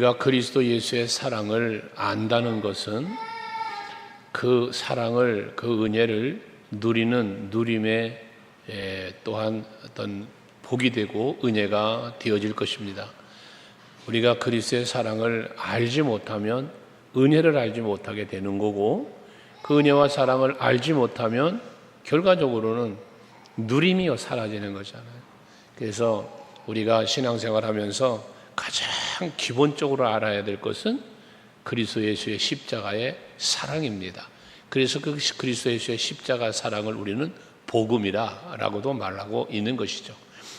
우리가 그리스도 예수의 사랑을 안다는 것은 그 사랑을, 그 은혜를 누리는 누림의 또한 어떤 복이 되고 은혜가 되어질 것입니다. 우리가 그리스도의 사랑을 알지 못하면 은혜를 알지 못하게 되는 거고, 그 은혜와 사랑을 알지 못하면 결과적으로는 누림이 사라지는 거잖아요. 그래서 우리가 신앙생활하면서 가장 기본적으로 알아야 될 것은 그리스도 예수의 십자가의 사랑입니다. 그래서 그 그리스도 예수의 십자가 사랑을 우리는 복음이라고도 말하고 있는 것이죠.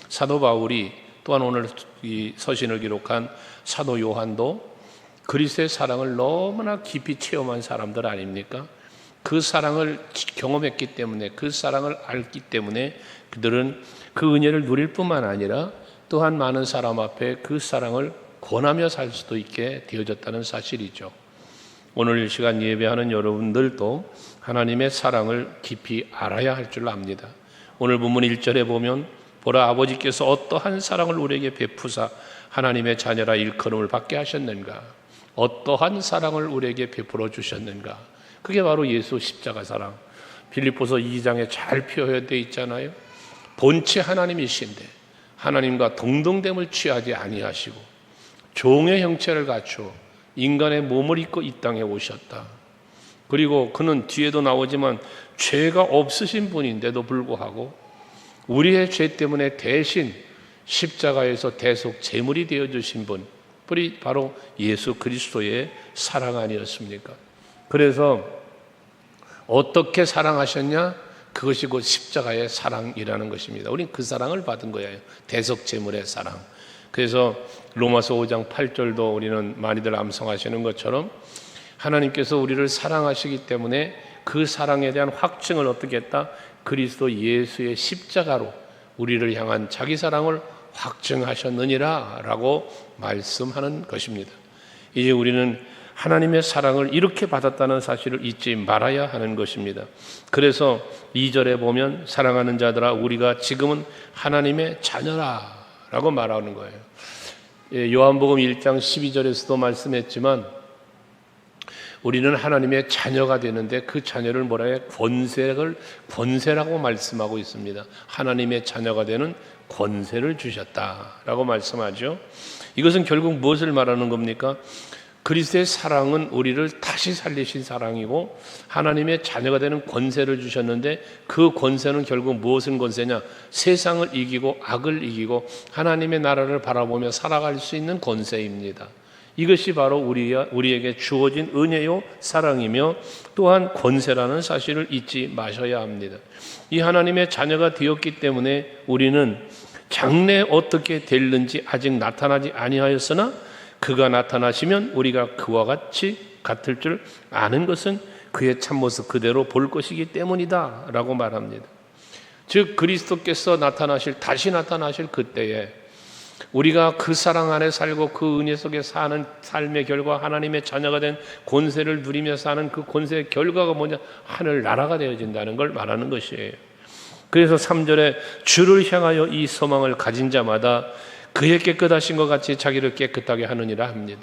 사도 바울이, 또한 오늘 이 서신을 기록한 사도 요한도 그리스도의 사랑을 너무나 깊이 체험한 사람들 아닙니까? 그 사랑을 경험했기 때문에, 그 사랑을 알기 때문에 그들은 그 은혜를 누릴 뿐만 아니라 또한 많은 사람 앞에 그 사랑을 권하며 살 수도 있게 되어졌다는 사실이죠. 오늘 이 시간 예배하는 여러분들도 하나님의 사랑을 깊이 알아야 할 줄 압니다. 오늘 본문 1절에 보면 보라, 아버지께서 어떠한 사랑을 우리에게 베푸사 하나님의 자녀라 일컬음을 받게 하셨는가. 어떠한 사랑을 우리에게 베풀어 주셨는가. 그게 바로 예수 십자가 사랑. 빌립보서 2장에 잘 표현되어 있잖아요. 본체 하나님이신데 하나님과 동등됨을 취하지 아니하시고 종의 형체를 갖추어 인간의 몸을 입고 이 땅에 오셨다. 그리고 그는 뒤에도 나오지만 죄가 없으신 분인데도 불구하고 우리의 죄 때문에 대신 십자가에서 대속 제물이 되어주신 분, 바로 예수 그리스도의 사랑 아니었습니까? 그래서 어떻게 사랑하셨냐? 그것이 곧 십자가의 사랑이라는 것입니다. 우리는 그 사랑을 받은 거예요. 대속 제물의 사랑. 그래서 로마서 5장 8절도 우리는 많이들 암송하시는 것처럼 하나님께서 우리를 사랑하시기 때문에 그 사랑에 대한 확증을 어떻게 했다? 그리스도 예수의 십자가로 우리를 향한 자기 사랑을 확증하셨느니라 라고 말씀하는 것입니다. 이제 우리는 하나님의 사랑을 이렇게 받았다는 사실을 잊지 말아야 하는 것입니다. 그래서 2절에 보면 사랑하는 자들아 우리가 지금은 하나님의 자녀라 라고 말하는 거예요. 요한복음 1장 12절에서도 말씀했지만 우리는 하나님의 자녀가 되는데 그 자녀를 뭐라 해요? 권세라고 말씀하고 있습니다. 하나님의 자녀가 되는 권세를 주셨다라고 말씀하죠. 이것은 결국 무엇을 말하는 겁니까? 그리스도의 사랑은 우리를 다시 살리신 사랑이고 하나님의 자녀가 되는 권세를 주셨는데 그 권세는 결국 무엇은 권세냐? 세상을 이기고 악을 이기고 하나님의 나라를 바라보며 살아갈 수 있는 권세입니다. 이것이 바로 우리에게 주어진 은혜요 사랑이며 또한 권세라는 사실을 잊지 마셔야 합니다. 이 하나님의 자녀가 되었기 때문에 우리는 장래에 어떻게 될는지 아직 나타나지 아니하였으나 그가 나타나시면 우리가 그와 같을 줄 아는 것은 그의 참모습 그대로 볼 것이기 때문이다 라고 말합니다. 즉 그리스도께서 다시 나타나실 그때에 우리가 그 사랑 안에 살고 그 은혜 속에 사는 삶의 결과 하나님의 자녀가 된 권세를 누리며 사는 그 권세의 결과가 뭐냐? 하늘나라가 되어진다는 걸 말하는 것이에요. 그래서 3절에 주를 향하여 이 소망을 가진 자마다 그의 깨끗하신 것 같이 자기를 깨끗하게 하느니라 합니다.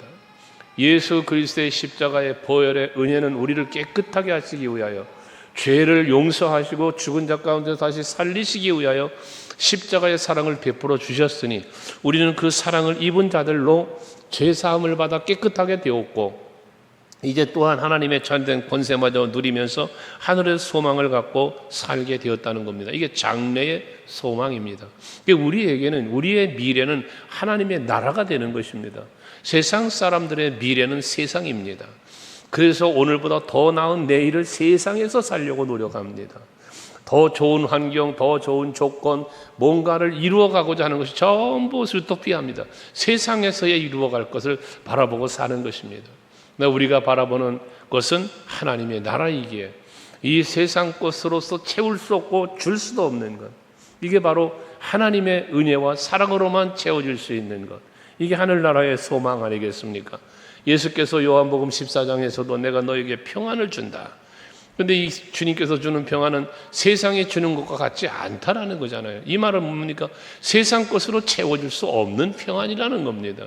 예수 그리스도의 십자가의 보혈의 은혜는 우리를 깨끗하게 하시기 위하여 죄를 용서하시고 죽은 자 가운데 다시 살리시기 위하여 십자가의 사랑을 베풀어 주셨으니 우리는 그 사랑을 입은 자들로 죄사함을 받아 깨끗하게 되었고 이제 또한 하나님의 참된 권세마저 누리면서 하늘의 소망을 갖고 살게 되었다는 겁니다. 이게 장래의 소망입니다. 우리에게는 우리의 미래는 하나님의 나라가 되는 것입니다. 세상 사람들의 미래는 세상입니다. 그래서 오늘보다 더 나은 내일을 세상에서 살려고 노력합니다. 더 좋은 환경, 더 좋은 조건, 뭔가를 이루어가고자 하는 것이 전부 유토피아입니다. 세상에서의 이루어갈 것을 바라보고 사는 것입니다. 우리가 바라보는 것은 하나님의 나라이기에 이 세상 것으로서 채울 수 없고 줄 수도 없는 것, 이게 바로 하나님의 은혜와 사랑으로만 채워질 수 있는 것, 이게 하늘나라의 소망 아니겠습니까? 예수께서 요한복음 14장에서도 내가 너에게 평안을 준다. 그런데 이 주님께서 주는 평안은 세상에 주는 것과 같지 않다라는 거잖아요. 이 말은 뭡니까? 세상 것으로 채워줄 수 없는 평안이라는 겁니다.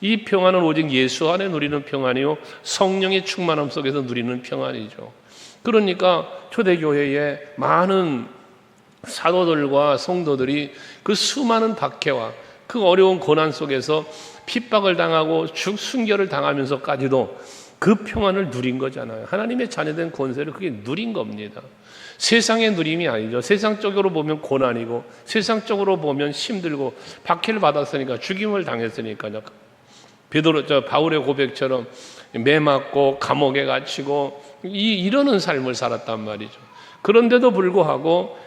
이 평안은 오직 예수 안에 누리는 평안이요 성령의 충만함 속에서 누리는 평안이죠. 그러니까 초대교회에 많은 사도들과 성도들이 그 수많은 박해와 그 어려운 고난 속에서 핍박을 당하고 순교를 당하면서까지도 그 평안을 누린 거잖아요. 하나님의 자녀된 권세를 그게 누린 겁니다. 세상의 누림이 아니죠. 세상적으로 보면 고난이고 세상적으로 보면 힘들고 박해를 받았으니까 죽임을 당했으니까요. 바울의 고백처럼 매 맞고 감옥에 갇히고 이러는 삶을 살았단 말이죠. 그럼에도 불구하고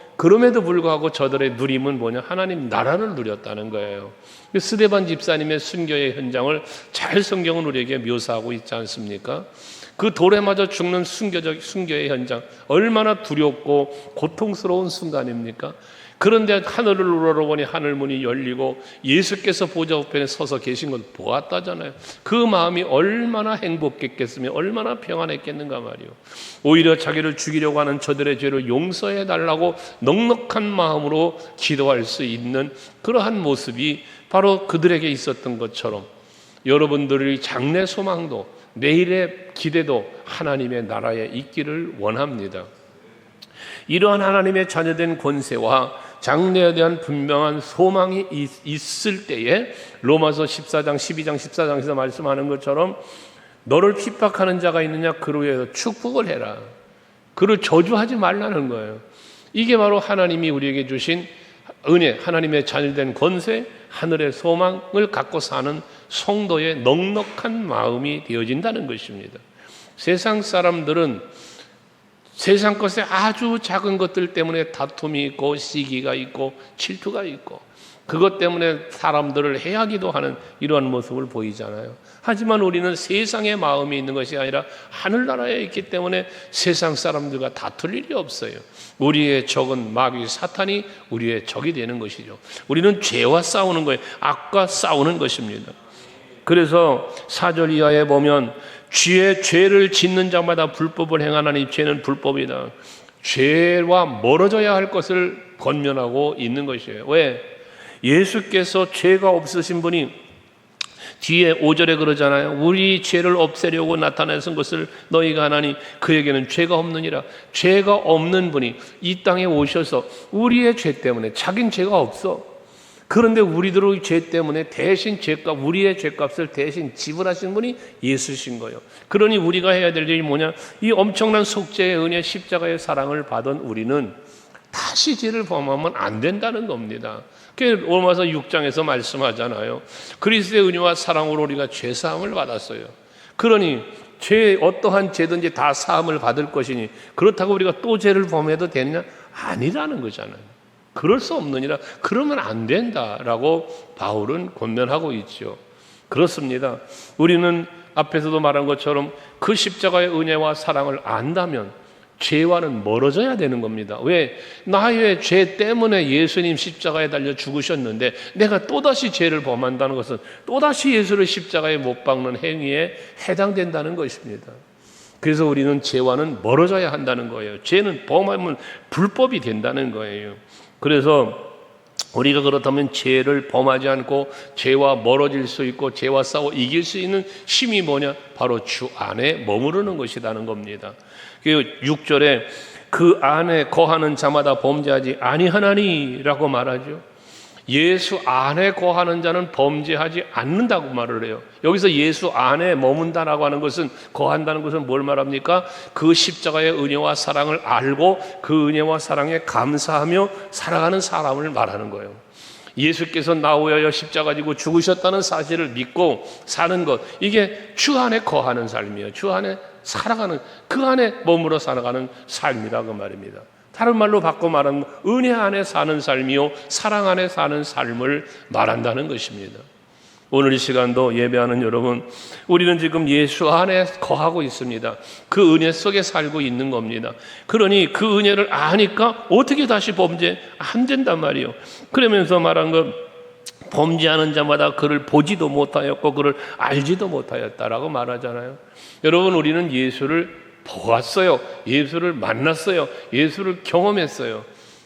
저들의 누림은 뭐냐? 하나님 나라를 누렸다는 거예요. 스데반 집사님의 순교의 현장을 잘 성경은 우리에게 묘사하고 있지 않습니까? 그 돌에 맞아 죽는 순교의 현장, 얼마나 두렵고 고통스러운 순간입니까? 그런데 하늘을 우러러보니 하늘문이 열리고 예수께서 보좌 우편에 서서 계신 걸 보았다잖아요. 그 마음이 얼마나 행복했겠으며 얼마나 평안했겠는가 말이요. 오히려 자기를 죽이려고 하는 저들의 죄를 용서해 달라고 넉넉한 마음으로 기도할 수 있는 그러한 모습이 바로 그들에게 있었던 것처럼 여러분들의 장래 소망도 내일의 기대도 하나님의 나라에 있기를 원합니다. 이러한 하나님의 자녀된 권세와 장래에 대한 분명한 소망이 있을 때에 로마서 14장 12장 14장에서 말씀하는 것처럼 너를 핍박하는 자가 있느냐 그로 인해서 축복을 해라. 그를 저주하지 말라는 거예요. 이게 바로 하나님이 우리에게 주신 은혜, 하나님의 자녀된 권세, 하늘의 소망을 갖고 사는 성도의 넉넉한 마음이 되어진다는 것입니다. 세상 사람들은 세상 것에 아주 작은 것들 때문에 다툼이 있고 시기가 있고 질투가 있고 그것 때문에 사람들을 해하기도 하는 이러한 모습을 보이잖아요. 하지만 우리는 세상의 마음이 있는 것이 아니라 하늘나라에 있기 때문에 세상 사람들과 다툴 일이 없어요. 우리의 적은 마귀 사탄이 우리의 적이 되는 것이죠. 우리는 죄와 싸우는 거예요. 악과 싸우는 것입니다. 그래서 4절 이하에 보면 죄를 짓는 자마다 불법을 행하나니 죄는 불법이다. 죄와 멀어져야 할 것을 권면하고 있는 것이에요. 왜? 예수께서 죄가 없으신 분이 뒤에 5절에 그러잖아요. 우리 죄를 없애려고 나타내신 것을 너희가 하나니 그에게는 죄가 없느니라. 죄가 없는 분이 이 땅에 오셔서 우리의 죄 때문에 자긴 죄가 없어. 그런데 우리들의 죄 때문에 대신 우리의 죄값을 대신 지불하신 분이 예수신 거예요. 그러니 우리가 해야 될 일이 뭐냐? 이 엄청난 속죄의 은혜 십자가의 사랑을 받은 우리는 다시 죄를 범하면 안 된다는 겁니다. 로마서 6장에서 말씀하잖아요. 그리스도의 은혜와 사랑으로 우리가 죄 사함을 받았어요. 그러니 어떠한 죄든지 다 사함을 받을 것이니 그렇다고 우리가 또 죄를 범해도 되느냐? 아니라는 거잖아요. 그럴 수 없느니라. 그러면 안 된다라고 바울은 권면하고 있죠. 그렇습니다. 우리는 앞에서도 말한 것처럼 그 십자가의 은혜와 사랑을 안다면 죄와는 멀어져야 되는 겁니다. 왜? 나의 죄 때문에 예수님 십자가에 달려 죽으셨는데 내가 또다시 죄를 범한다는 것은 또다시 예수를 십자가에 못 박는 행위에 해당된다는 것입니다. 그래서 우리는 죄와는 멀어져야 한다는 거예요. 죄는 범하면 불법이 된다는 거예요. 그래서 우리가 그렇다면 죄를 범하지 않고 죄와 멀어질 수 있고 죄와 싸워 이길 수 있는 힘이 뭐냐? 바로 주 안에 머무르는 것이라는 겁니다. 6절에 그 안에 거하는 자마다 범죄하지 아니하나니라고 말하죠. 예수 안에 거하는 자는 범죄하지 않는다고 말을 해요. 여기서 예수 안에 머문다라고 하는 것은 거한다는 것은 뭘 말합니까? 그 십자가의 은혜와 사랑을 알고 그 은혜와 사랑에 감사하며 살아가는 사람을 말하는 거예요. 예수께서 나 위하여 십자가 지고 죽으셨다는 사실을 믿고 사는 것, 이게 주 안에 거하는 삶이에요. 주 안에 살아가는, 그 안에 머물러 살아가는 삶이라고 말입니다. 다른 말로 바꿔 말하면 은혜 안에 사는 삶이요 사랑 안에 사는 삶을 말한다는 것입니다. 오늘 이 시간도 예배하는 여러분, 우리는 지금 예수 안에 거하고 있습니다. 그 은혜 속에 살고 있는 겁니다. 그러니 그 은혜를 아니까 어떻게 다시 범죄 안 된단 말이에요. 그러면서 말한 것, 범죄하는 자마다 그를 보지도 못하였고 그를 알지도 못하였다라고 말하잖아요. 여러분, 우리는 예수를 보았어요. 예수를 만났어요. 예수를 경험했어요.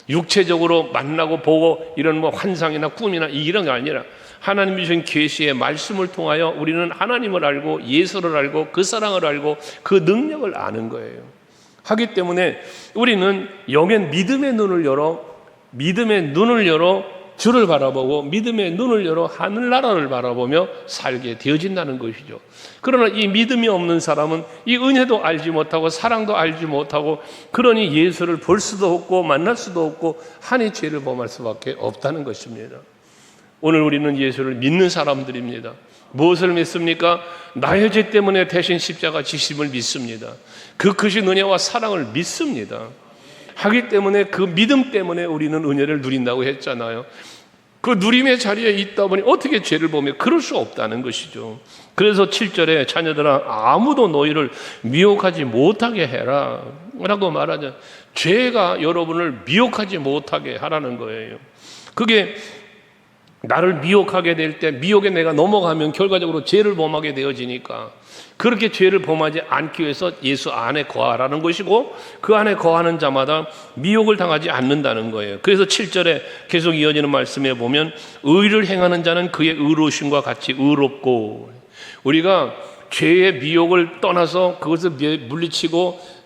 육체적으로 만나고 보고 이런 환상이나 꿈이나 이런 게 아니라 하나님이 주신 계시의 말씀을 통하여 우리는 하나님을 알고 예수를 알고 그 사랑을 알고 그 능력을 아는 거예요. 하기 때문에 우리는 영의 믿음의 눈을 열어 주를 바라보고 믿음의 눈을 열어 하늘나라를 바라보며 살게 되어진다는 것이죠. 그러나 이 믿음이 없는 사람은 이 은혜도 알지 못하고 사랑도 알지 못하고, 그러니 예수를 볼 수도 없고 만날 수도 없고 한이 죄를 범할 수밖에 없다는 것입니다. 오늘 우리는 예수를 믿는 사람들입니다. 무엇을 믿습니까? 나의 죄 때문에 대신 십자가 지심을 믿습니다. 그 크신 은혜와 사랑을 믿습니다. 하기 때문에 그 믿음 때문에 우리는 은혜를 누린다고 했잖아요. 그 누림의 자리에 있다 보니 어떻게 죄를 보며 그럴 수 없다는 것이죠. 그래서 7절에 자녀들아 아무도 너희를 미혹하지 못하게 해라 라고 말하자. 죄가 여러분을 미혹하지 못하게 하라는 거예요. 그게 나를 미혹하게 될 때, 미혹에 내가 넘어가면 결과적으로 죄를 범하게 되어지니까 그렇게 죄를 범하지 않기 위해서 예수 안에 거하라는 것이고, 그 안에 거하는 자마다 미혹을 당하지 않는다는 거예요. 그래서 7절에 계속 이어지는 말씀에 보면 의를 행하는 자는 그의 의로우심과 같이 의롭고, 우리가 죄의 미혹을 떠나서 그것을 물리치고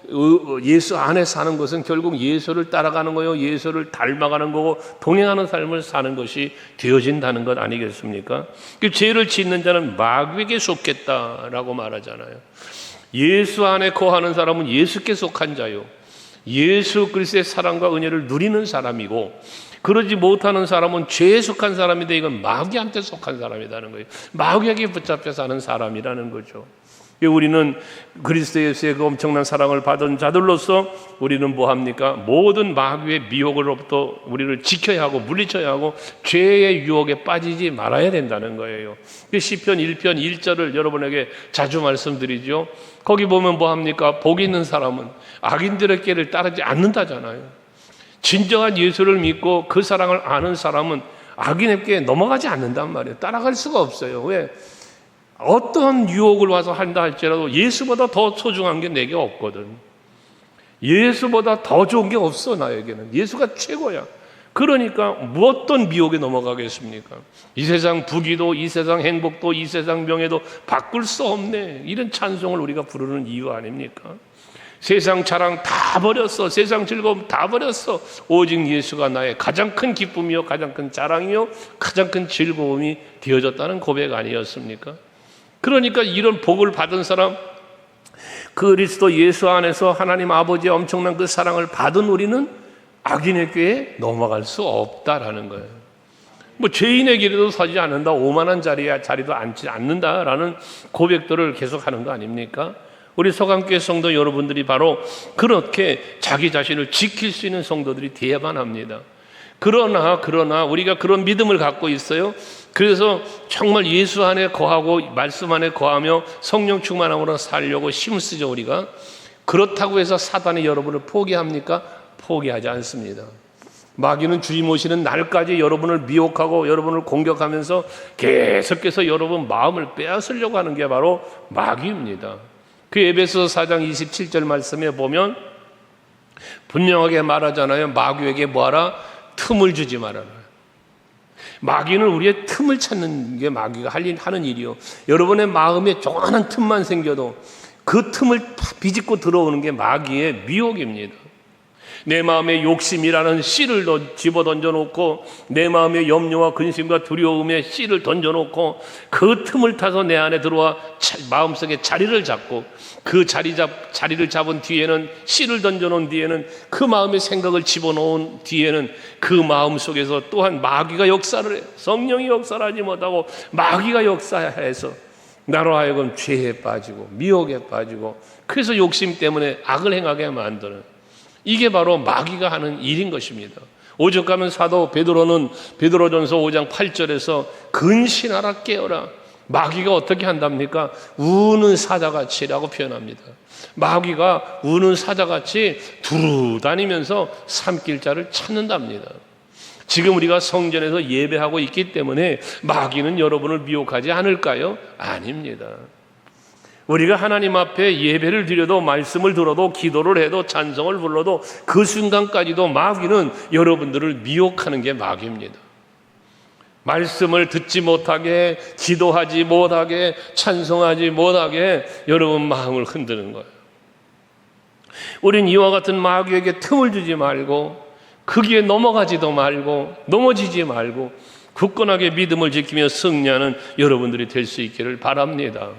예수 안에 사는 것은 결국 예수를 따라가는 거예요. 예수를 닮아가는 거고 동행하는 삶을 사는 것이 되어진다는 것 아니겠습니까? 그 죄를 짓는 자는 마귀에게 속겠다라고 말하잖아요. 예수 안에 거하는 사람은 예수께 속한 자요, 예수 그리스도의 사랑과 은혜를 누리는 사람이고, 그러지 못하는 사람은 죄에 속한 사람인데 이건 마귀한테 속한 사람이라는 거예요. 마귀에게 붙잡혀 사는 사람이라는 거죠. 우리는 그리스도 예수의 그 엄청난 사랑을 받은 자들로서 우리는 뭐합니까? 모든 마귀의 미혹으로부터 우리를 지켜야 하고 물리쳐야 하고 죄의 유혹에 빠지지 말아야 된다는 거예요. 시편 1편 1절을 여러분에게 자주 말씀드리죠. 거기 보면 뭐합니까? 복 있는 사람은 악인들의 길을 따르지 않는다잖아요. 진정한 예수를 믿고 그 사랑을 아는 사람은 악인의 길에 넘어가지 않는단 말이에요. 따라갈 수가 없어요. 왜? 어떤 유혹을 와서 한다 할지라도 예수보다 더 소중한 게 내게 없거든. 예수보다 더 좋은 게 없어. 나에게는 예수가 최고야. 그러니까 어떤 미혹에 넘어가겠습니까? 이 세상 부귀도, 이 세상 행복도, 이 세상 명예도 바꿀 수 없네, 이런 찬송을 우리가 부르는 이유 아닙니까? 세상 자랑 다 버렸어, 세상 즐거움 다 버렸어, 오직 예수가 나의 가장 큰 기쁨이요 가장 큰 자랑이요 가장 큰 즐거움이 되어졌다는 고백 아니었습니까? 그러니까 이런 복을 받은 사람, 그리스도 예수 안에서 하나님 아버지의 엄청난 그 사랑을 받은 우리는 악인의 꾀에 넘어갈 수 없다라는 거예요. 뭐 죄인의 길에도 서지 않는다, 오만한 자리도 앉지 않는다라는 고백들을 계속하는 거 아닙니까? 우리 서강교회 성도 여러분들이 바로 그렇게 자기 자신을 지킬 수 있는 성도들이 되어야만 합니다. 그러나 우리가 그런 믿음을 갖고 있어요. 그래서 정말 예수 안에 거하고 말씀 안에 거하며 성령 충만함으로 살려고 힘을 쓰죠. 우리가 그렇다고 해서 사단이 여러분을 포기합니까? 포기하지 않습니다. 마귀는 주님 오시는 날까지 여러분을 미혹하고 여러분을 공격하면서 계속해서 여러분 마음을 빼앗으려고 하는 게 바로 마귀입니다. 그 에베소서 4장 27절 말씀에 보면 분명하게 말하잖아요. 마귀에게 뭐하라? 틈을 주지 말아라. 마귀는 우리의 틈을 찾는 게 마귀가 하는 일이요. 여러분의 마음에 조그마한 틈만 생겨도 그 틈을 비집고 들어오는 게 마귀의 미혹입니다. 내 마음에 욕심이라는 씨를 집어 던져놓고, 내 마음의 염려와 근심과 두려움에 씨를 던져놓고 그 틈을 타서 내 안에 들어와 마음속에 자리를 잡고, 그 자리를 잡은 뒤에는, 씨를 던져놓은 뒤에는, 그 마음의 생각을 집어넣은 뒤에는 그 마음 속에서 또한 마귀가 역사를 해요. 성령이 역사를 하지 못하고 마귀가 역사해서 나로 하여금 죄에 빠지고 미혹에 빠지고, 그래서 욕심 때문에 악을 행하게 만드는, 이게 바로 마귀가 하는 일인 것입니다. 오죽하면 사도 베드로는 베드로전서 5장 8절에서 근신하라 깨어라, 마귀가 어떻게 한답니까? 우는 사자같이라고 표현합니다. 마귀가 우는 사자같이 두루 다니면서 삼킬 자를 찾는답니다. 지금 우리가 성전에서 예배하고 있기 때문에 마귀는 여러분을 미혹하지 않을까요? 아닙니다. 우리가 하나님 앞에 예배를 드려도, 말씀을 들어도, 기도를 해도, 찬송을 불러도 그 순간까지도 마귀는 여러분들을 미혹하는 게 마귀입니다. 말씀을 듣지 못하게, 기도하지 못하게, 찬송하지 못하게 여러분 마음을 흔드는 거예요. 우린 이와 같은 마귀에게 틈을 주지 말고, 거기에 넘어가지도 말고, 넘어지지 말고 굳건하게 믿음을 지키며 승리하는 여러분들이 될 수 있기를 바랍니다.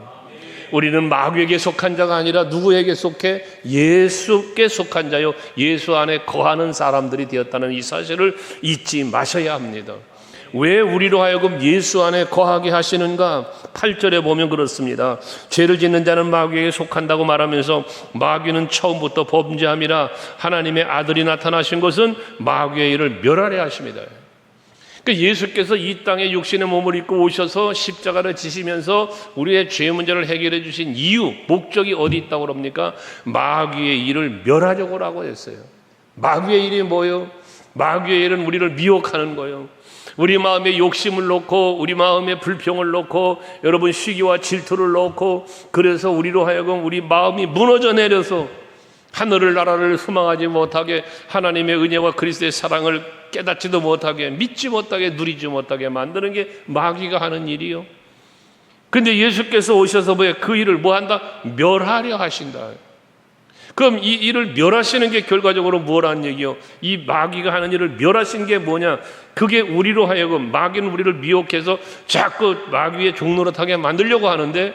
우리는 마귀에게 속한 자가 아니라 누구에게 속해? 예수께 속한 자요, 예수 안에 거하는 사람들이 되었다는 이 사실을 잊지 마셔야 합니다. 왜 우리로 하여금 예수 안에 거하게 하시는가? 8절에 보면 그렇습니다. 죄를 짓는 자는 마귀에게 속한다고 말하면서 마귀는 처음부터 범죄함이라 하나님의 아들이 나타나신 것은 마귀의 일을 멸하려 하십니다. 그러니까 예수께서 이 땅에 육신의 몸을 입고 오셔서 십자가를 지시면서 우리의 죄 문제를 해결해 주신 이유, 목적이 어디 있다고 그럽니까? 마귀의 일을 멸하려고라고 했어요. 마귀의 일이 뭐예요? 마귀의 일은 우리를 미혹하는 거예요. 우리 마음에 욕심을 놓고, 우리 마음에 불평을 놓고, 여러분 시기와 질투를 놓고, 그래서 우리로 하여금 우리 마음이 무너져 내려서 하늘을 나라를 소망하지 못하게, 하나님의 은혜와 그리스도의 사랑을 깨닫지도 못하게, 믿지 못하게, 누리지 못하게 만드는 게 마귀가 하는 일이요. 그런데 예수께서 오셔서 그 일을 뭐 한다? 멸하려 하신다. 그럼 이 일을 멸하시는 게 결과적으로 뭐라는 얘기요? 이 마귀가 하는 일을 멸하신 게 뭐냐? 그게 우리로 하여금, 마귀는 우리를 미혹해서 자꾸 마귀의 종노릇하게 만들려고 하는데,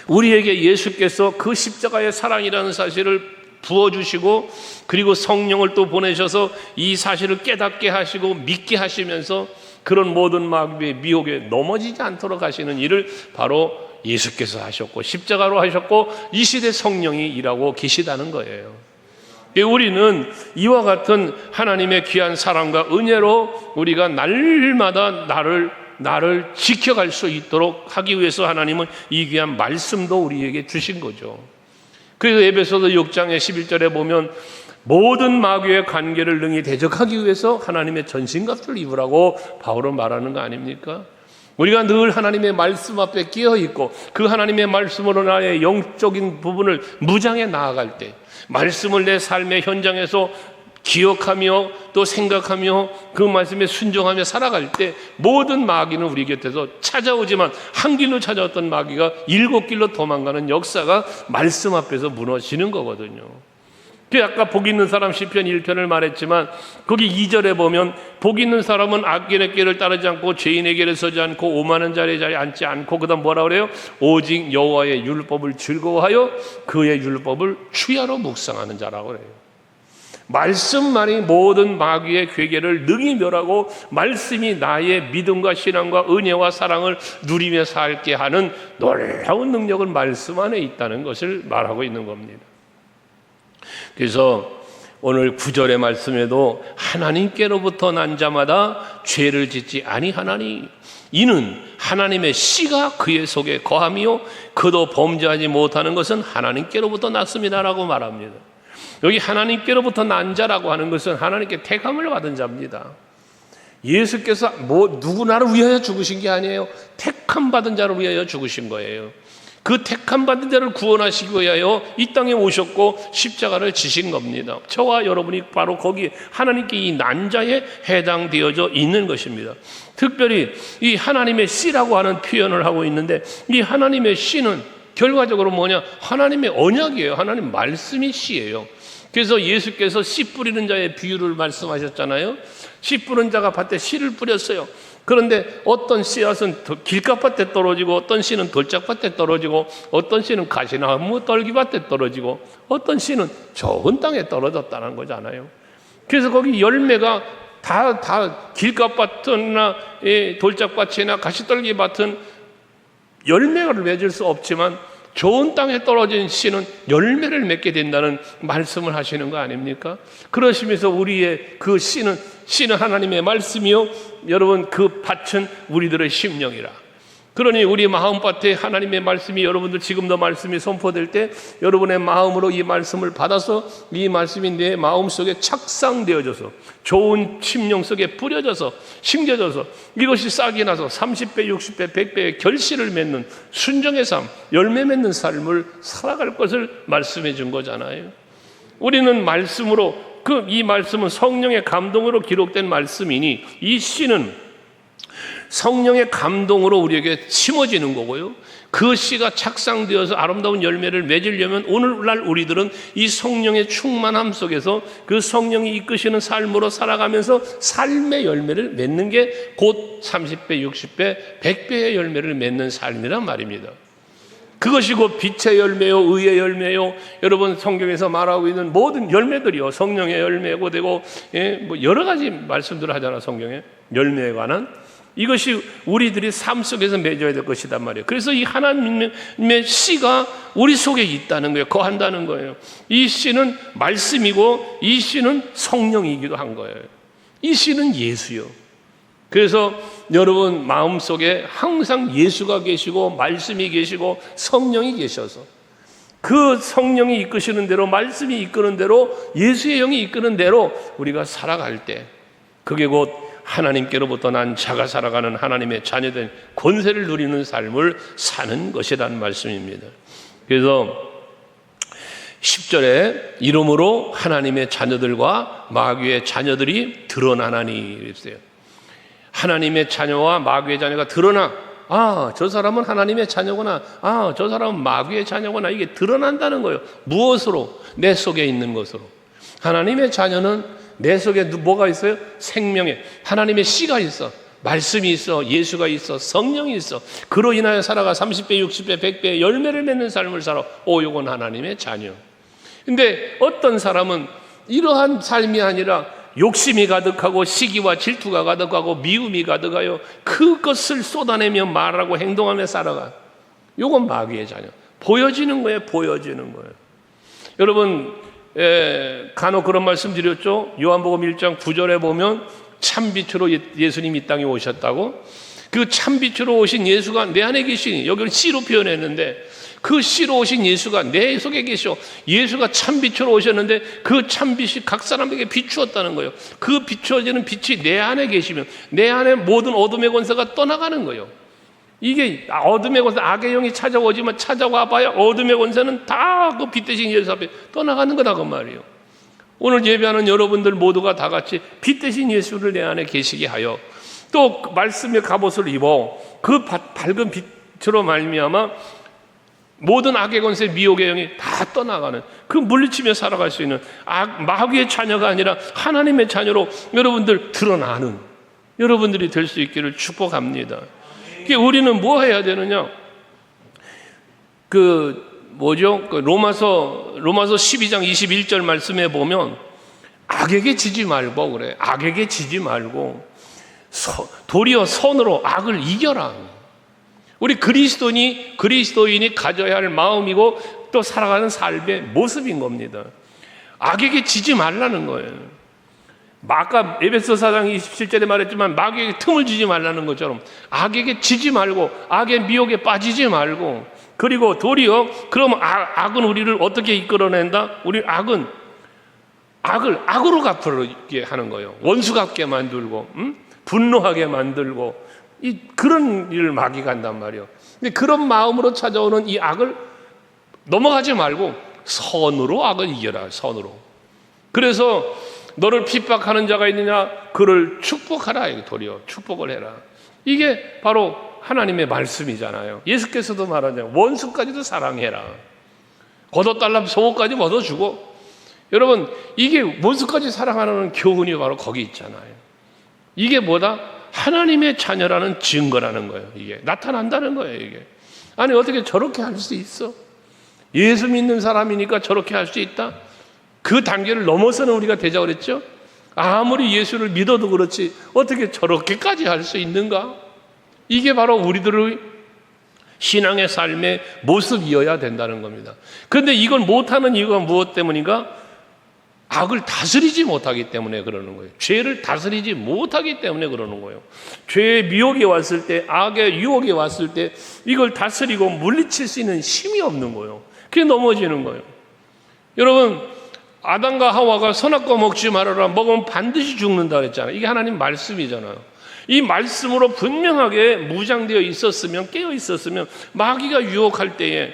우리에게 예수께서 그 십자가의 사랑이라는 사실을 부어주시고, 그리고 성령을 또 보내셔서 이 사실을 깨닫게 하시고 믿게 하시면서 그런 모든 마귀의 미혹에 넘어지지 않도록 하시는 일을 바로 예수께서 하셨고, 십자가로 하셨고, 이 시대 성령이 일하고 계시다는 거예요. 우리는 이와 같은 하나님의 귀한 사랑과 은혜로 우리가 날마다 나를 지켜갈 수 있도록 하기 위해서 하나님은 이 귀한 말씀도 우리에게 주신 거죠. 그래서 에베소서 6장의 11절에 보면 모든 마귀의 관계를 능히 대적하기 위해서 하나님의 전신갑주를 입으라고 바울은 말하는 거 아닙니까? 우리가 늘 하나님의 말씀 앞에 끼어 있고, 그 하나님의 말씀으로 나의 영적인 부분을 무장해 나아갈 때, 말씀을 내 삶의 현장에서 기억하며 또 생각하며 그 말씀에 순종하며 살아갈 때, 모든 마귀는 우리 곁에서 찾아오지만 한 길로 찾아왔던 마귀가 7길로 도망가는 역사가 말씀 앞에서 무너지는 거거든요. 아까 복 있는 사람 시편 1편을 말했지만, 거기 2절에 보면 복 있는 사람은 악인의 길을 따르지 않고 죄인의 길에 서지 않고 오만한 자리에 앉지 않고, 그 다음 뭐라 그래요? 오직 여호와의 율법을 즐거워하여 그의 율법을 주야로 묵상하는 자라고 그래요. 말씀만이 모든 마귀의 괴계를 능히 멸하고, 말씀이 나의 믿음과 신앙과 은혜와 사랑을 누리며 살게 하는 놀라운 능력은 말씀 안에 있다는 것을 말하고 있는 겁니다. 그래서 오늘 9절의 말씀에도 하나님께로부터 난 자마다 죄를 짓지 아니하나니 이는 하나님의 씨가 그의 속에 거함이요 그도 범죄하지 못하는 것은 하나님께로부터 났습니다라고 말합니다. 여기 하나님께로부터 난 자라고 하는 것은 하나님께 택함을 받은 자입니다. 예수께서 누구나를 위하여 죽으신 게 아니에요. 택함 받은 자를 위하여 죽으신 거예요. 그 택함 받은 자를 구원하시기 위하여 이 땅에 오셨고 십자가를 지신 겁니다. 저와 여러분이 바로 거기에 하나님께 이 난자에 해당되어져 있는 것입니다. 특별히 이 하나님의 씨라고 하는 표현을 하고 있는데, 이 하나님의 씨는 결과적으로 뭐냐? 하나님의 언약이에요. 하나님 말씀이 씨예요. 그래서 예수께서 씨 뿌리는 자의 비유를 말씀하셨잖아요. 씨 뿌리는 자가 밭에 씨를 뿌렸어요. 그런데 어떤 씨앗은 길가밭에 떨어지고, 어떤 씨는 돌짝밭에 떨어지고, 어떤 씨는 가시나무 떨기밭에 떨어지고, 어떤 씨는 좋은 땅에 떨어졌다는 거잖아요. 그래서 거기 열매가 다 길가밭이나 돌짝밭이나 가시떨기밭은 열매를 맺을 수 없지만, 좋은 땅에 떨어진 씨는 열매를 맺게 된다는 말씀을 하시는 거 아닙니까? 그러시면서 우리의 그 씨는 하나님의 말씀이요, 여러분 그 밭은 우리들의 심령이라. 그러니 우리 마음밭에 하나님의 말씀이, 여러분들 지금도 말씀이 선포될 때 여러분의 마음으로 이 말씀을 받아서 이 말씀이 내 마음속에 착상되어져서 좋은 심령 속에 뿌려져서 심겨져서 이것이 싹이 나서 30배, 60배, 100배의 결실을 맺는 순종의 삶, 열매 맺는 삶을 살아갈 것을 말씀해 준 거잖아요. 우리는 말씀으로, 이 말씀은 성령의 감동으로 기록된 말씀이니 이 씨는 성령의 감동으로 우리에게 심어지는 거고요. 그 씨가 착상되어서 아름다운 열매를 맺으려면 오늘날 우리들은 이 성령의 충만함 속에서 그 성령이 이끄시는 삶으로 살아가면서 삶의 열매를 맺는 게 곧 30배, 60배, 100배의 열매를 맺는 삶이란 말입니다. 그것이 곧 빛의 열매요, 의의 열매요. 여러분 성경에서 말하고 있는 모든 열매들이요, 성령의 열매고 되고, 뭐 여러 가지 말씀들을 하잖아, 성경에 열매에 관한. 이것이 우리들이 삶 속에서 맺어야 될 것이단 말이에요. 그래서 이 하나님의 씨가 우리 속에 있다는 거예요. 거한다는 거예요. 이 씨는 말씀이고 이 씨는 성령이기도 한 거예요. 이 씨는 예수요. 그래서 여러분 마음속에 항상 예수가 계시고 말씀이 계시고 성령이 계셔서 그 성령이 이끄시는 대로, 말씀이 이끄는 대로, 예수의 영이 이끄는 대로 우리가 살아갈 때, 그게 곧 하나님께로부터 난 자가 살아가는 하나님의 자녀된 권세를 누리는 삶을 사는 것이라는 말씀입니다. 그래서 10절에 이름으로 하나님의 자녀들과 마귀의 자녀들이 드러나나니 그랬어요. 하나님의 자녀와 마귀의 자녀가 드러나, 저 사람은 하나님의 자녀구나, 저 사람은 마귀의 자녀구나, 이게 드러난다는 거예요. 무엇으로? 내 속에 있는 것으로. 하나님의 자녀는 내 속에 뭐가 있어요? 생명에 하나님의 씨가 있어, 말씀이 있어, 예수가 있어, 성령이 있어. 그로 인하여 살아가 30배, 60배, 100배 열매를 맺는 삶을 살아. 이건 하나님의 자녀. 근데 어떤 사람은 이러한 삶이 아니라 욕심이 가득하고 시기와 질투가 가득하고 미움이 가득하여 그것을 쏟아내며 말하고 행동하며 살아가. 이건 마귀의 자녀. 보여지는 거예요. 보여지는 거예요. 여러분 간혹 그런 말씀 드렸죠. 요한복음 1장 9절에 보면 참빛으로 예수님이 이 땅에 오셨다고. 그 참빛으로 오신 예수가 내 안에 계시니, 여기를 씨로 표현했는데 그 씨로 오신 예수가 내 속에 계셔. 예수가 참빛으로 오셨는데 그 참빛이 각 사람에게 비추었다는 거예요. 그 비추어지는 빛이 내 안에 계시면 내 안에 모든 어둠의 권세가 떠나가는 거예요. 이게 어둠의 권세, 악의 영이 찾아오지만 찾아와 봐야 어둠의 권세는 다 그 빛 대신 예수 앞에 떠나가는 거다 그 말이에요. 오늘 예배하는 여러분들 모두가 다 같이 빛 대신 예수를 내 안에 계시게 하여 또 말씀의 갑옷을 입어 그 밝은 빛으로 말미암아 모든 악의 권세, 미혹의 영이 다 떠나가는, 그 물리치며 살아갈 수 있는 마귀의 자녀가 아니라 하나님의 자녀로 여러분들 드러나는 여러분들이 될 수 있기를 축복합니다. 우리는 뭐 해야 되느냐? 로마서 12장 21절 말씀에 보면 악에게 지지 말고 그래. 악에게 지지 말고 도리어 선으로 악을 이겨라. 우리 그리스도인이 가져야 할 마음이고 또 살아가는 삶의 모습인 겁니다. 악에게 지지 말라는 거예요. 아까 에베소 4장 27절에 말했지만 마귀에게 틈을 주지 말라는 것처럼 악에게 지지 말고 악의 미혹에 빠지지 말고, 그리고 도리어 그럼 악은 우리를 어떻게 이끌어낸다? 우리 악은 악으로 갚게 하는 거예요. 원수 같게 만들고 분노하게 만들고 그런 일을 마귀가 한단 말이에요. 근데 그런 마음으로 찾아오는 이 악을 넘어가지 말고 선으로 악을 이겨라. 선으로. 그래서 너를 핍박하는 자가 있느냐? 그를 축복하라. 도리어 축복을 해라. 이게 바로 하나님의 말씀이잖아요. 예수께서도 말하잖아요. 원수까지도 사랑해라. 걷어달라면 속옷까지 벗어주고. 여러분, 이게 원수까지 사랑하는 교훈이 바로 거기 있잖아요. 이게 뭐다? 하나님의 자녀라는 증거라는 거예요. 이게 나타난다는 거예요. 이게 아니 어떻게 저렇게 할 수 있어? 예수 믿는 사람이니까 저렇게 할 수 있다? 그 단계를 넘어서는 우리가 되자고 그랬죠? 아무리 예수를 믿어도 그렇지 어떻게 저렇게까지 할 수 있는가? 이게 바로 우리들의 신앙의 삶의 모습이어야 된다는 겁니다. 그런데 이걸 못하는 이유가 무엇 때문인가? 악을 다스리지 못하기 때문에 그러는 거예요. 죄를 다스리지 못하기 때문에 그러는 거예요. 죄의 미혹이 왔을 때, 악의 유혹이 왔을 때 이걸 다스리고 물리칠 수 있는 힘이 없는 거예요. 그게 넘어지는 거예요. 여러분, 아담과 하와가 선악과 먹지 말아라. 먹으면 반드시 죽는다 그랬잖아요. 이게 하나님 말씀이잖아요. 이 말씀으로 분명하게 무장되어 있었으면, 깨어 있었으면 마귀가 유혹할 때에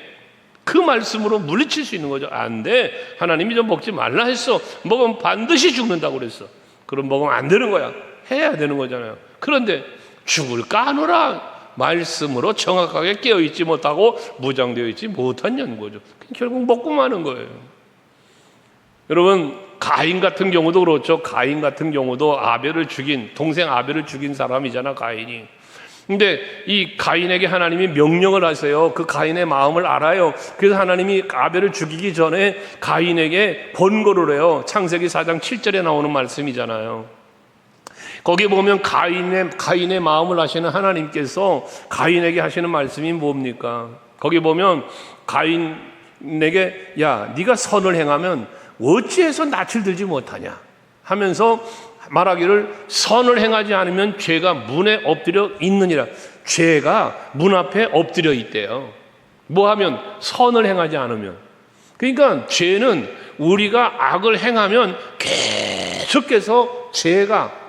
그 말씀으로 물리칠 수 있는 거죠. 안 돼. 하나님이 좀 먹지 말라 했어. 먹으면 반드시 죽는다고 그랬어. 그럼 먹으면 안 되는 거야. 해야 되는 거잖아요. 그런데 죽을 까노라 말씀으로 정확하게 깨어있지 못하고 무장되어 있지 못한 연고죠. 결국 먹고 마는 거예요. 여러분, 가인 같은 경우도 그렇죠. 가인 같은 경우도 동생 아벨을 죽인 사람이잖아, 가인이. 근데 이 가인에게 하나님이 명령을 하세요. 그 가인의 마음을 알아요. 그래서 하나님이 아벨을 죽이기 전에 가인에게 권고를 해요. 창세기 4장 7절에 나오는 말씀이잖아요. 거기 보면 가인의 마음을 아시는 하나님께서 가인에게 하시는 말씀이 뭡니까? 거기 보면 가인에게 야, 네가 선을 행하면 어찌해서 낯을 들지 못하냐 하면서 말하기를 선을 행하지 않으면 죄가 문에 엎드려 있느니라. 죄가 문 앞에 엎드려 있대요. 뭐 하면? 선을 행하지 않으면. 그러니까 죄는 우리가 악을 행하면 계속해서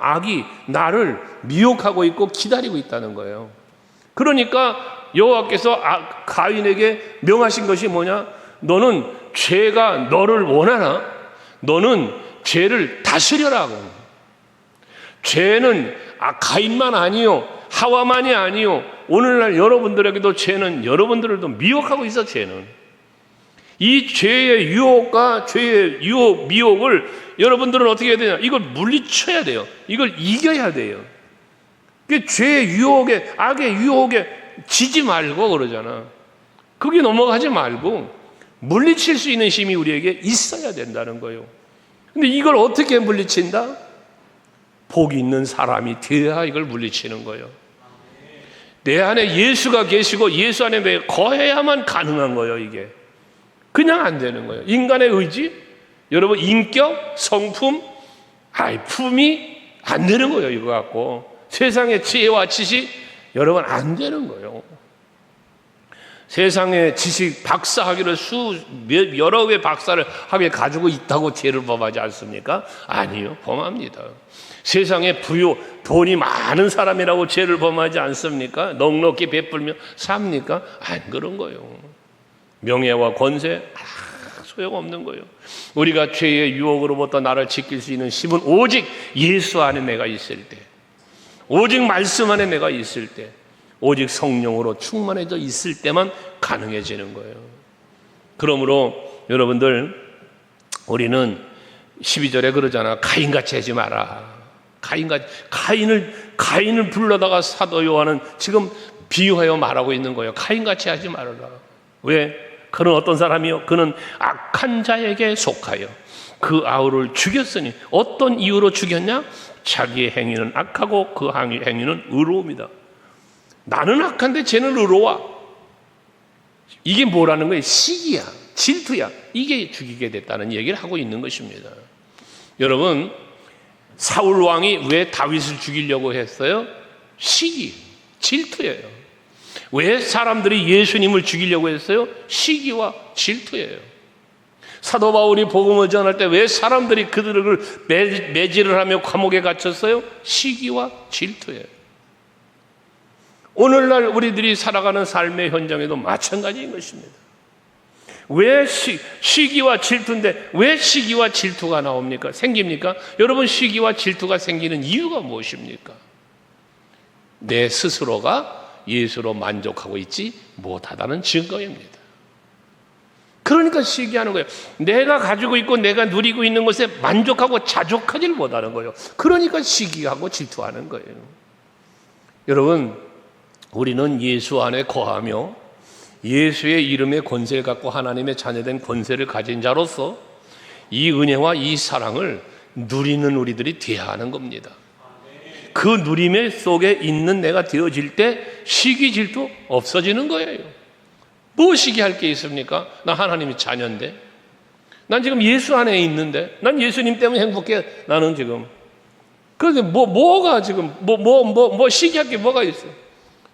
악이 나를 미혹하고 있고 기다리고 있다는 거예요. 그러니까 여호와께서 가인에게 명하신 것이 뭐냐? 너는 죄가 너를 원하나? 너는 죄를 다스려라고. 죄는 가인만 아니요, 하와만이 아니요, 오늘날 여러분들에게도 죄는 여러분들을 또 미혹하고 있어. 죄는 이 죄의 유혹과 죄의 미혹을 여러분들은 어떻게 해야 되냐? 이걸 물리쳐야 돼요. 이걸 이겨야 돼요. 그 죄의 유혹에, 악의 유혹에 지지 말고 그러잖아. 거기 넘어가지 말고 물리칠 수 있는 힘이 우리에게 있어야 된다는 거예요. 근데 이걸 어떻게 물리친다? 복 있는 사람이 되어야 이걸 물리치는 거예요. 내 안에 예수가 계시고 예수 안에 내가 거해야만 가능한 거예요. 이게 그냥 안 되는 거예요. 인간의 의지, 여러분 인격, 성품, 품이 안 되는 거예요. 이거 갖고 세상의 지혜와 지식, 여러분 안 되는 거예요. 세상의 지식 박사학위를 여러 개 박사를 학위에 가지고 있다고 죄를 범하지 않습니까? 아니요, 범합니다. 세상에 돈이 많은 사람이라고 죄를 범하지 않습니까? 넉넉히 베풀며 삽니까? 안 그런 거예요. 명예와 권세 소용없는 거예요. 우리가 죄의 유혹으로부터 나를 지킬 수 있는 힘은 오직 예수 안에 내가 있을 때, 오직 말씀 안에 내가 있을 때, 오직 성령으로 충만해져 있을 때만 가능해지는 거예요. 그러므로 여러분들, 우리는 12절에 그러잖아. 가인같이 하지 마라. 가인을 불러다가 사도 요한은 지금 비유하여 말하고 있는 거예요. 가인같이 하지 말아라. 왜? 그는 어떤 사람이요? 그는 악한 자에게 속하여 그 아우를 죽였으니. 어떤 이유로 죽였냐? 자기의 행위는 악하고 그 행위는 의로움이다. 나는 악한데 쟤는 의로워. 이게 뭐라는 거예요? 시기야, 질투야. 이게 죽이게 됐다는 얘기를 하고 있는 것입니다. 여러분, 사울 왕이 왜 다윗을 죽이려고 했어요? 시기, 질투예요. 왜 사람들이 예수님을 죽이려고 했어요? 시기와 질투예요. 사도 바울이 복음을 전할 때 왜 사람들이 그들을 매질을 하며 감옥에 갇혔어요? 시기와 질투예요. 오늘날 우리들이 살아가는 삶의 현장에도 마찬가지인 것입니다. 왜 시기와 질투인데 왜 시기와 질투가 나옵니까? 생깁니까? 여러분, 시기와 질투가 생기는 이유가 무엇입니까? 내 스스로가 예수로 만족하고 있지 못하다는 증거입니다. 그러니까 시기하는 거예요. 내가 가지고 있고 내가 누리고 있는 것에 만족하고 자족하지를 못하는 거예요. 그러니까 시기하고 질투하는 거예요. 여러분, 우리는 예수 안에 거하며 예수의 이름의 권세를 갖고 하나님의 자녀된 권세를 가진 자로서 이 은혜와 이 사랑을 누리는 우리들이 되어야 하는 겁니다. 그 누림의 속에 있는 내가 되어질 때 시기 질투 없어지는 거예요. 뭐 시기할 게 있습니까? 나 하나님의 자녀인데, 난 지금 예수 안에 있는데, 난 예수님 때문에 행복해. 나는 지금. 그런데 뭐가 지금 시기할 게 뭐가 있어요?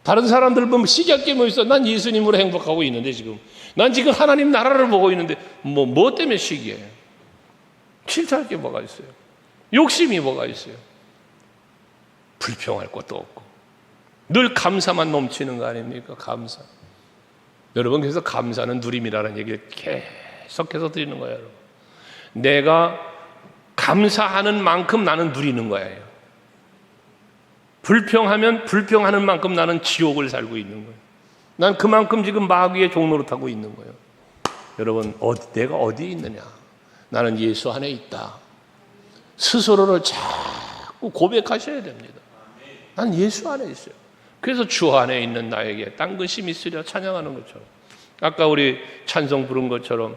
다른 사람들 보면 시기할 게 뭐 있어? 난 예수님으로 행복하고 있는데 지금. 난 지금 하나님 나라를 보고 있는데 뭐 때문에 시기해? 질투할 게 뭐가 있어요? 욕심이 뭐가 있어요? 불평할 것도 없고 늘 감사만 넘치는 거 아닙니까? 감사. 여러분, 그래서 감사는 누림이라는 얘기를 계속해서 드리는 거예요. 여러분, 내가 감사하는 만큼 나는 누리는 거예요. 불평하면 불평하는 만큼 나는 지옥을 살고 있는 거예요. 난 그만큼 지금 마귀의 종로를 타고 있는 거예요. 여러분, 내가 어디에 있느냐? 나는 예수 안에 있다. 스스로를 자꾸 고백하셔야 됩니다. 난 예수 안에 있어요. 그래서 주 안에 있는 나에게 딴 것이 있으랴 찬양하는 것처럼, 아까 우리 찬송 부른 것처럼,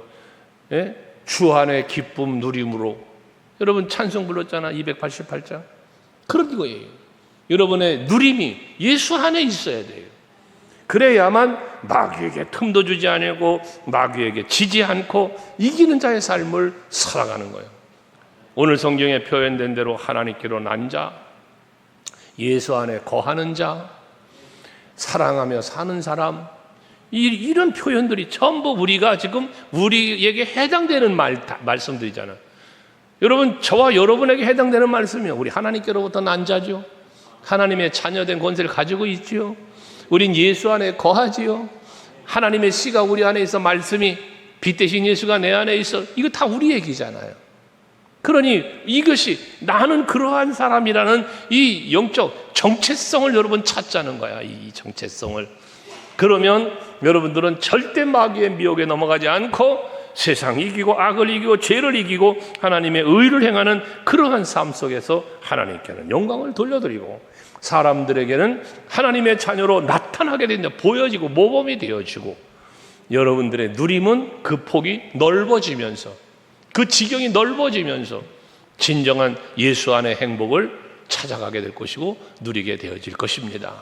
예? 주 안에 기쁨 누림으로. 여러분 찬송 불렀잖아, 288장. 그런 거예요. 여러분의 누림이 예수 안에 있어야 돼요. 그래야만 마귀에게 틈도 주지 않고 마귀에게 지지 않고 이기는 자의 삶을 살아가는 거예요. 오늘 성경에 표현된 대로 하나님께로 난 자, 예수 안에 거하는 자, 사랑하며 사는 사람, 이런 표현들이 전부 우리가 지금 우리에게 해당되는 말씀들이잖아요. 여러분, 저와 여러분에게 해당되는 말씀이요. 우리 하나님께로부터 난 자죠. 하나님의 자녀된 권세를 가지고 있지요. 우린 예수 안에 거하지요. 하나님의 씨가 우리 안에 있어, 말씀이 빛 대신 예수가 내 안에 있어. 이거 다 우리 얘기잖아요. 그러니 이것이 나는 그러한 사람이라는 이 영적 정체성을 여러분 찾자는 거야. 이 정체성을. 그러면 여러분들은 절대 마귀의 미혹에 넘어가지 않고 세상 이기고 악을 이기고 죄를 이기고 하나님의 의를 행하는 그러한 삶 속에서 하나님께는 영광을 돌려드리고 사람들에게는 하나님의 자녀로 나타나게 된다, 보여지고 모범이 되어지고, 여러분들의 누림은 그 폭이 넓어지면서, 그 지경이 넓어지면서 진정한 예수 안의 행복을 찾아가게 될 것이고 누리게 되어질 것입니다.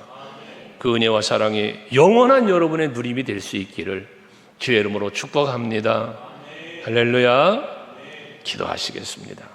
그 은혜와 사랑이 영원한 여러분의 누림이 될 수 있기를 주의 이름으로 축복합니다. 할렐루야. 기도하시겠습니다.